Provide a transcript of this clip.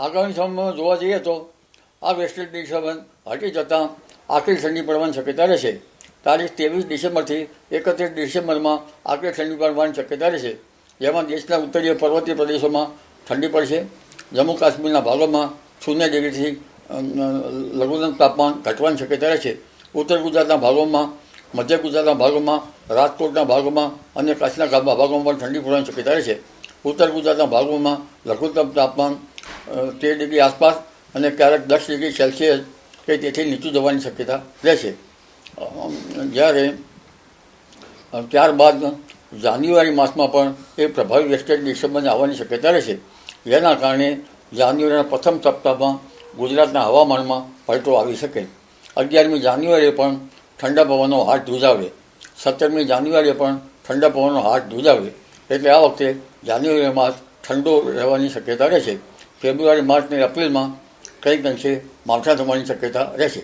આગામી સમયમાં જોવા જઈએ તો આ વેસ્ટર્ન ડિસ્ટર્બન્સ હટી જતાં આખરી ઠંડી પડવાની શક્યતા રહેશે. તારીખ 23 ડિસેમ્બરથી 31 ડિસેમ્બરમાં આખરી ઠંડી પડવાની શક્યતા રહેશે, જેમાં દેશના ઉત્તરીય પર્વતીય પ્રદેશોમાં ઠંડી પડશે. જમ્મુ કાશ્મીરના ભાગોમાં 0 ડિગ્રીથી લઘુત્તમ તાપમાન ઘટવાની શક્યતા રહેશે. ઉત્તર ગુજરાતના ભાગોમાં, મધ્ય ગુજરાતના ભાગોમાં, રાજકોટના ભાગોમાં અને કચ્છના ભાગોમાં પણ ઠંડી પડવાની શક્યતા રહેશે. ઉત્તર ગુજરાતના ભાગોમાં લઘુત્તમ તાપમાન 13 ડિગ્રી આસપાસ અને ક્યારેક 10 ડિગ્રી સેલ્સિયસ કે તેથી નીચું જવાની શક્યતા રહેશે. જ્યારે ત્યારબાદ જાન્યુઆરી માસમાં પણ એ પ્રભાવી વેસ્ટર્ન ડિસ્ટર્બન્સ આવવાની શક્યતા રહેશે, જેના કારણે જાન્યુઆરીના પ્રથમ સપ્તાહમાં ગુજરાતના હવામાનમાં પલટો આવી શકે. 11મી જાન્યુઆરીએ પણ ઠંડા પવનનો હાથ ધ્રુજાવે, 17મી જાન્યુઆરીએ પણ ઠંડા પવનનો હાથ ધ્રુજાવે. એટલે આ વખતે જાન્યુઆરી માસ ઠંડો રહેવાની શક્યતા રહેશે. ફેબ્રુઆરી, માર્ચ અને એપ્રિલમાં કંઈક અંશે માવઠા થવાની શક્યતા રહેશે.